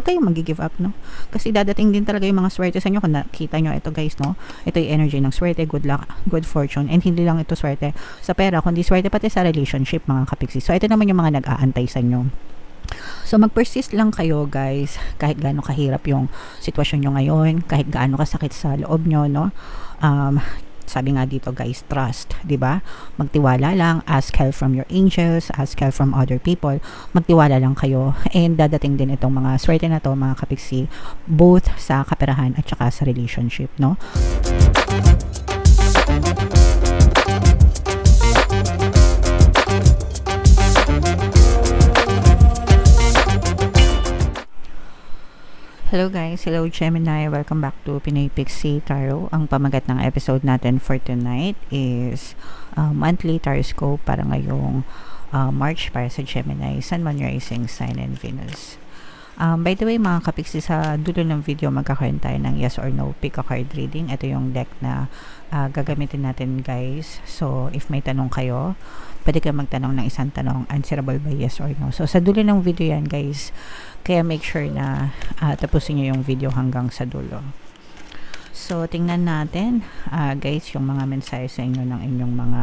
kayong mag-give up, no? Kasi dadating din talaga yung mga swerte sa inyo. Kung nakita nyo, ito guys, no? Ito yung energy ng swerte, good luck, good fortune. And hindi lang ito swerte sa pera, kundi swerte pati sa relationship, mga kapiksi. So, ito naman yung mga nag-aantay sa inyo. So, mag-persist lang kayo, guys, kahit gaano kahirap yung sitwasyon nyo ngayon, kahit gaano kasakit sa loob nyo, no? Sabi nga dito, guys, trust, 'di ba? Magtiwala lang, ask help from your angels, ask help from other people. Magtiwala lang kayo, and dadating din itong mga swerte na to, mga kapiksi, both sa kaperahan at saka sa relationship, no? Hello guys, hello Gemini, welcome back to Pinoy Pixie Tarot. Ang pamagat ng episode natin for tonight is monthly taroscope para ngayong March para sa Gemini, Sun, Moon, Rising, Sign, and Venus. By the way, mga kapiksi, sa dulo ng video magkakaroon tayo ng yes or no pick a card reading. Ito yung deck na gagamitin natin, guys. So, if may tanong kayo, pwede kayo magtanong ng isang tanong, answerable by yes or no. So, sa dulo ng video yan, guys. Kaya make sure na tapusin nyo yung video hanggang sa dulo. So, tingnan natin, guys, yung mga mensahe sa inyo ng inyong mga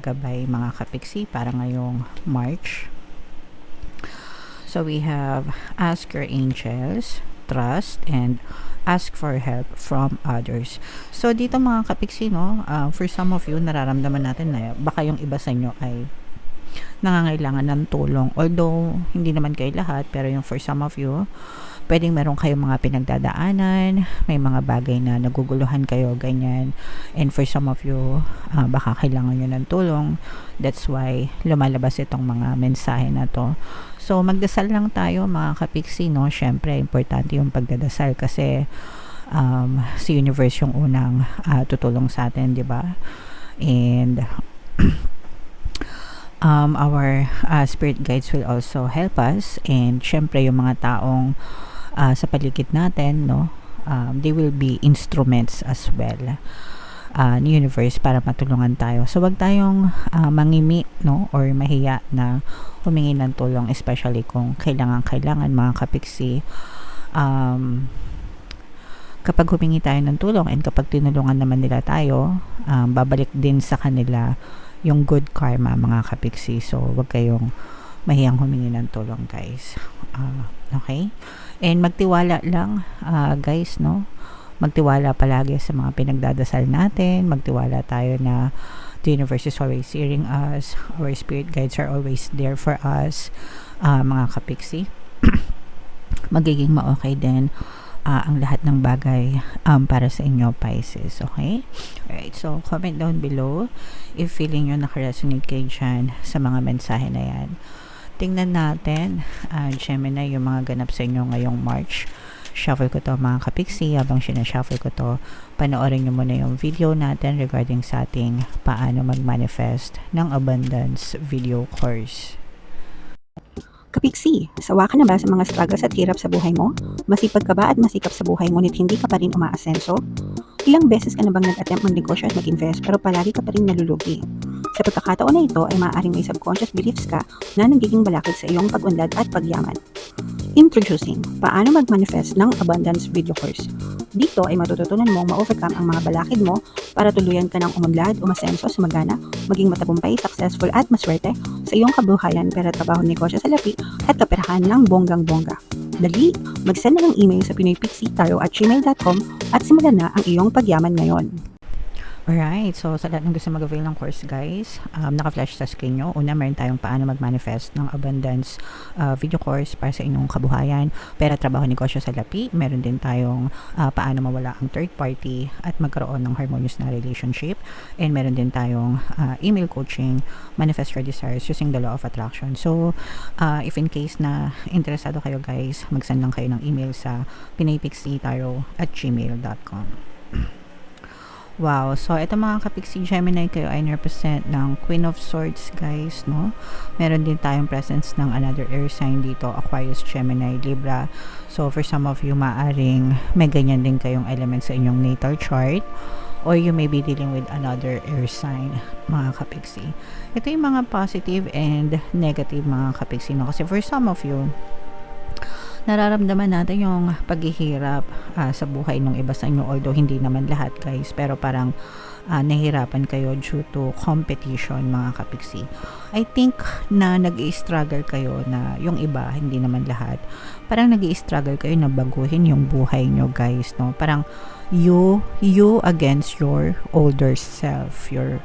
gabay, mga kapiksi, para ngayong March. So, we have ask your angels, trust, and ask for help from others. So, dito mga kapiksi, no, for some of you, nararamdaman natin na baka yung iba sa inyo ay nangangailangan ng tulong. Although, hindi naman kayo lahat, pero yung for some of you, pwedeng meron kayong mga pinagdadaanan, may mga bagay na naguguluhan kayo, ganyan. And for some of you, baka kailangan nyo ng tulong. That's why lumalabas itong mga mensahe na to. So, magdasal lang tayo, mga kapiksi, no? Syempre, importante yung pagdadasal kasi si universe yung unang tutulong sa atin, di ba? And our spirit guides will also help us, and syempre yung mga taong sa paligid natin, no, they will be instruments as well ni universe para matulungan tayo. So wag tayong mangimi, no, or mahiya na humingi ng tulong, especially kung kailangan mga kapiksi. Kapag humingi tayo ng tulong and kapag tinulungan naman nila tayo, babalik din sa kanila yung good karma, mga kapiksi. So, wag kayong mahiyang humingi ng tulong, guys. Okay? And magtiwala lang, guys, no? Magtiwala palagi sa mga pinagdadasal natin. Magtiwala tayo na the universe is always hearing us. Our spirit guides are always there for us, mga kapiksi. Magiging ma-okay din ang lahat ng bagay para sa inyo, Pisces. Okay? Alright, so comment down below if feeling nyo nakaresonate kayo dyan sa mga mensahe na yan. Tingnan natin, Gemini, yung mga ganap sa inyo ngayong March. Shuffle ko to, mga kapiksi. Habang sinashuffle ko to, panoorin nyo muna yung video natin regarding sa ating paano mag-manifest ng abundance video course. Kapiksi, sawa ka na ba sa mga struggles at hirap sa buhay mo? Masipag ka ba at masikap sa buhay ngunit hindi ka pa rin umaasenso? Ilang beses ka na bang nag-attempt mag-negosyo at mag-invest pero palagi ka pa rin nalulugi? Sa pagkakataon na ito ay maaaring may subconscious beliefs ka na nagiging balakid sa iyong pag-unlad at pagyaman. Introducing, paano mag-manifest ng abundance video course. Dito ay matututunan mong ma-overcome ang mga balakid mo para tuluyan ka ng umunlad, umasenso, sumagana, maging matagumpay, successful at maswerte sa iyong kabuhayan, pera, trabaho, negosyo sa lapi at kaperahan ng bonggang-bongga. Dali, mag-send na ng email sa pinoypixie@gmail.com at simulan na ang iyong pagyaman ngayon. Alright, so sa lahat ng gusto mag-avail ng course, guys, naka-flash sa screen nyo. Una, meron tayong paano mag-manifest ng abundance video course para sa inyong kabuhayan, pera, trabaho, negosyo sa lapi. Meron din tayong paano mawala ang third party at magkaroon ng harmonious na relationship. And meron din tayong email coaching, manifest your desires using the law of attraction. So, if in case na interesado kayo, guys, mag-send lang kayo ng email sa pinoypixie@gmail.com. Wow, so ito mga kapiksi Gemini, kayo ay represent ng Queen of Swords, guys, no? Meron din tayong presence ng another air sign dito, Aquarius, Gemini, Libra. So for some of you, maaring may ganyan din kayong element sa inyong natal chart, or you may be dealing with another air sign, mga kapiksi. Ito yung mga positive and negative, mga kapiksi, no? Kasi for some of you, nararamdaman natin yung paghihirap sa buhay ng iba sa inyo, although hindi naman lahat guys, pero parang nahihirapan kayo due to competition mga kapiksi. I think na nag-i-struggle kayo na yung iba, hindi naman lahat, parang nag-i-struggle kayo na baguhin yung buhay nyo guys, no? Parang you against your older self, your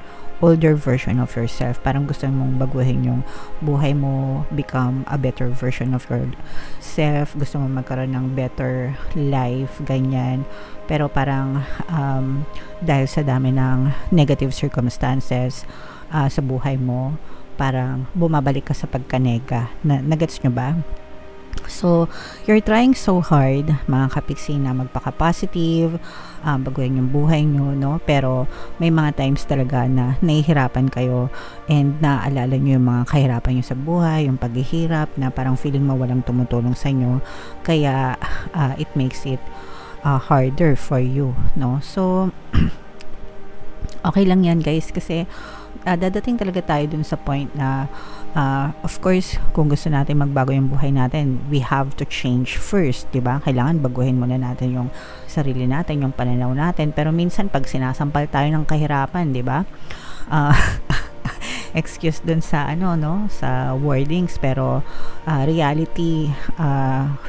older version of yourself. Parang gusto mong baguhin yung buhay mo, become a better version of yourself. Gusto mong magkaroon ng better life, ganyan. Pero parang dahil sa dami ng negative circumstances sa buhay mo, parang bumabalik ka sa pagkanega. Nagets nyo ba? So, you're trying so hard, mga kapiksi, na magpaka-positive, baguhin yung buhay nyo, no? Pero, may mga times talaga na nahihirapan kayo and naaalala nyo yung mga kahirapan nyo sa buhay, yung paghihirap, na parang feeling mo walang tumutulong sa inyo. Kaya, it makes it harder for you, no? So, okay lang yan, guys, kasi dadating talaga tayo dun sa point na of course, kung gusto natin magbago yung buhay natin, we have to change first, di ba? Kailangan baguhin muna natin yung sarili natin, yung pananaw natin. Pero minsan, pag sinasampal tayo ng kahirapan, di ba? Excuse dun sa sa wordings, pero reality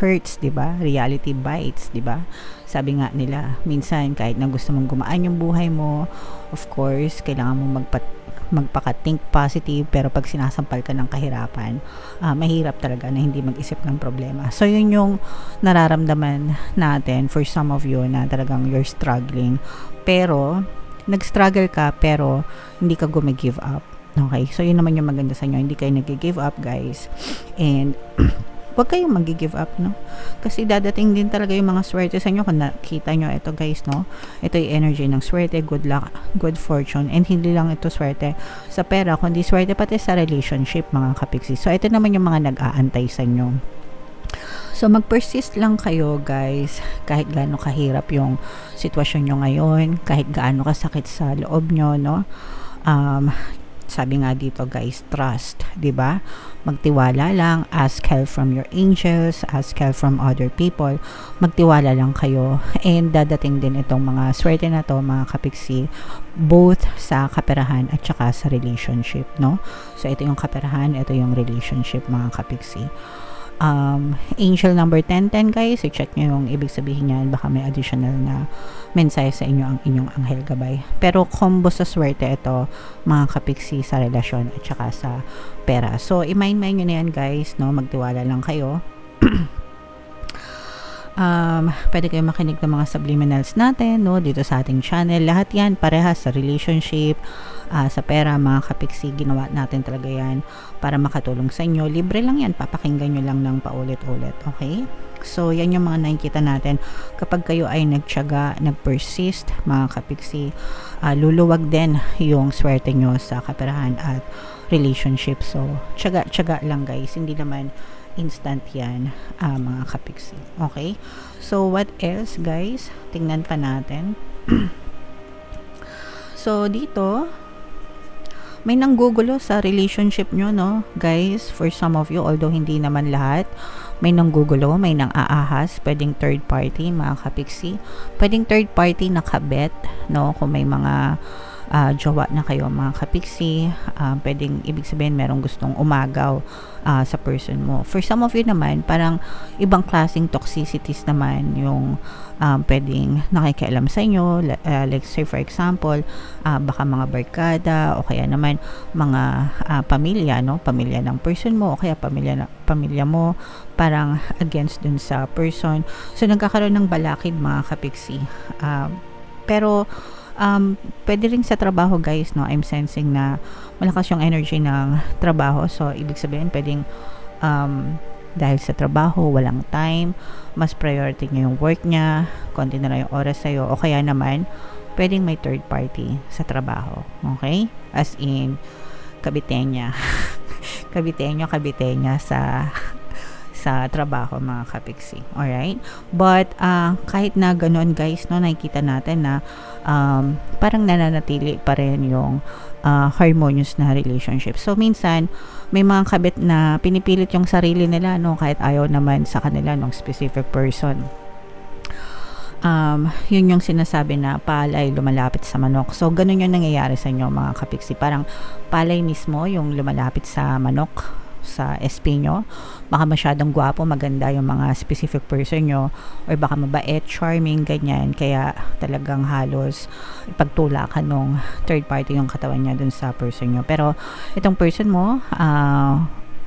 hurts, di ba? Reality bites, di ba? Sabi nga nila, minsan kahit na gusto mong gumaan yung buhay mo, of course, kailangan mong magpaka-think positive, pero pag sinasampal ka ng kahirapan, mahirap talaga na hindi mag-isip ng problema. So, yun yung nararamdaman natin for some of you na talagang you're struggling. Pero, nag-struggle ka, pero hindi ka gumigive up. Okay? So, yun naman yung maganda sa inyo. Hindi kayo nag-give up, guys. And, huwag kayong mag-give up, no? Kasi dadating din talaga yung mga swerte sa inyo. Kung nakita nyo, ito guys, no? Ito yung energy ng swerte, good luck, good fortune. And hindi lang ito swerte sa pera, kundi swerte pati sa relationship, mga kapiksi. So, ito naman yung mga nag-aantay sa inyo. So, mag-persist lang kayo, guys, kahit gaano kahirap yung sitwasyon nyo ngayon, kahit gaano kasakit sa loob nyo, no? Sabi nga dito guys, trust, 'di ba? Magtiwala lang, ask help from your angels, ask help from other people. Magtiwala lang kayo, and dadating din itong mga swerte na to, mga kapiksi, both sa kaperahan at saka sa relationship, no? So ito yung kaperahan, ito yung relationship, mga kapiksi. Angel number 1010 guys, so check nyo yung ibig sabihin niyan, baka may additional na mensahe sa inyo ang inyong anghel gabay. Pero combo sa swerte ito, mga kapiksi, sa relasyon at saka sa pera. So i-mind nyo na yan guys, no? Magtiwala lang kayo. Pwede kayo makinig ng mga subliminals natin, no, dito sa ating channel. Lahat yan parehas sa relationship, sa pera, mga kapiksi, ginawa natin talaga yan para makatulong sa inyo. Libre lang yan, papakinggan nyo lang ng paulit-ulit, okay? So, yan yung mga nakikita natin. Kapag kayo ay nagtiyaga, nag-persist, mga kapiksi, luluwag din yung swerte nyo sa kaperahan at relationship. So, tiyaga lang guys, hindi naman instant yan, mga kapiksi. Okay? So, what else, guys? Tingnan pa natin. So, dito, may nanggugulo sa relationship nyo, no? Guys, for some of you, although hindi naman lahat, may nanggugulo, may nang aahas, pwedeng third party, mga kapiksi. Pwedeng third party na kabet, no? Kung may mga jowa na kayo, mga kapiksi, pwedeng ibig sabihin merong gustong umagaw sa person mo. For some of you naman, parang ibang klaseng toxicities naman yung pwedeng nakikialam sa inyo, like say for example, baka mga barkada o kaya naman mga pamilya, no? Pamilya ng person mo o kaya pamilya mo, parang against dun sa person. So nagkakaroon ng balakid, mga kapiksi. Pero pwede rin sa trabaho guys, no? I'm sensing na malakas yung energy ng trabaho. So ibig sabihin pwedeng dahil sa trabaho walang time, mas priority niya yung work niya, konti na lang yung oras sa'yo, o kaya naman pwedeng may third party sa trabaho, okay? As in kabitenya kabitenya sa sa trabaho mga kapiksi. Alright? But kahit na ganoon guys, no, nakikita natin na parang nananatili pa rin yung harmonious na relationship. So minsan may mga kabit na pinipilit yung sarili nila, no, kahit ayaw naman sa kanila ng specific person. Yun yung sinasabi na palay lumalapit sa manok. So, ganun yung nangyayari sa inyo mga kapiksi. Parang palay mismo yung lumalapit sa manok, sa SP nyo. Baka masyadong gwapo, maganda yung mga specific person nyo, or baka mabait, charming, ganyan. Kaya talagang halos ipagtulakan nung third party yung katawan niya dun sa person nyo. Pero itong person mo,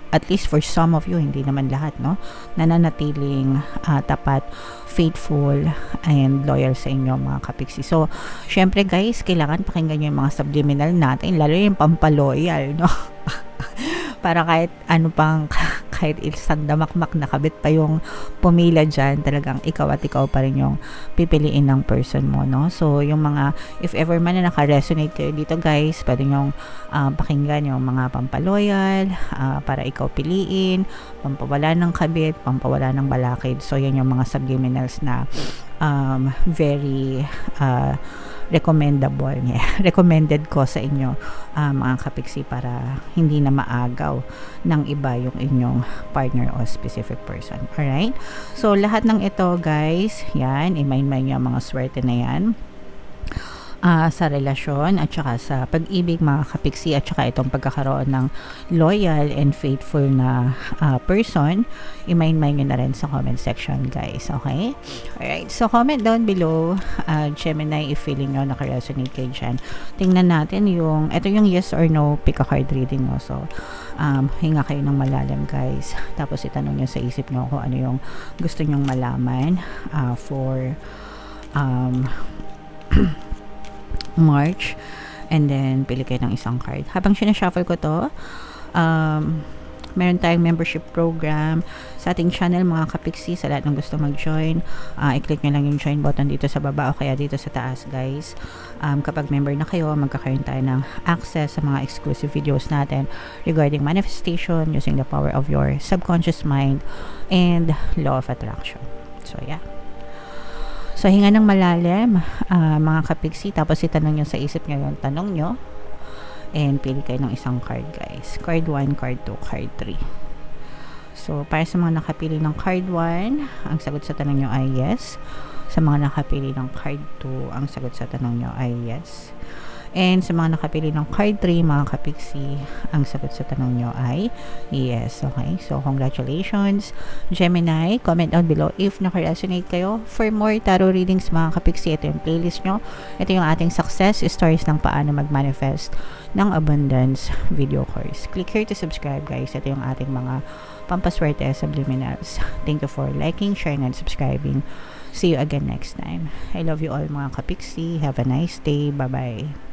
at least for some of you, hindi naman lahat, no, nananatiling tapat, faithful, and loyal sa inyo mga kapiksi. So, syempre guys, kailangan pakinggan nyo yung mga subliminal natin, lalo yung pampaloyal, no? Para kahit ano pang, kahit isang damakmak na kabit pa yung pumila dyan, talagang ikaw at ikaw pa rin yung pipiliin ng person mo, no? So, yung mga, if ever man na naka-resonate kayo dito guys, pwede nyong pakinggan yung mga pampaloyal, para ikaw piliin, pampawala ng kabit, pampawala ng balakid. So, yan yung mga subliminals na very recommended ko sa inyo mga kapiksi, para hindi na maagaw ng iba yung inyong partner o specific person. Alright? So, lahat ng ito guys, yan, i-mind nyo ang mga swerte na yan. Sa relasyon at saka sa pag-ibig mga kapiksi, at saka itong pagkakaroon ng loyal and faithful na person, i-mind nyo na rin sa comment section guys. Okay? Alright, so comment down below, Gemini, if feeling nyo naka-resonate kayo dyan. Tingnan natin yung, ito yung yes or no pick a card reading mo. So hinga kayo ng malalim guys, tapos itanong nyo sa isip nyo kung ano yung gusto nyong malaman for March, and then pili kayo ng isang card. Habang sinashuffle ko to, meron tayong membership program sa ating channel mga kapiksi. Sa lahat ng gusto mag-join, i-click nyo lang yung join button dito sa baba o kaya dito sa taas guys. Kapag member na kayo, magkakaroon tayo ng access sa mga exclusive videos natin regarding manifestation using the power of your subconscious mind and law of attraction. So yeah. So, hinga ng malalim, mga kapiksi, tapos itanong nyo sa isip nyo yung tanong nyo, and pili kayo ng isang card guys. Card 1, card 2, card 3. So, para sa mga nakapili ng card 1, ang sagot sa tanong nyo ay yes. Sa mga nakapili ng card 2, ang sagot sa tanong nyo ay yes. And sa mga nakapili ng card 3, mga kapiksi, ang sagot sa tanong nyo ay yes. Okay? So, congratulations, Gemini. Comment down below if naka-resonate kayo. For more tarot readings, mga kapiksi, ito yung playlist nyo. Ito yung ating success stories ng paano mag-manifest ng abundance video course. Click here to subscribe, guys. Ito yung ating mga pampaswerte subliminals. Thank you for liking, sharing, and subscribing. See you again next time. I love you all, mga kapiksi. Have a nice day. Bye-bye.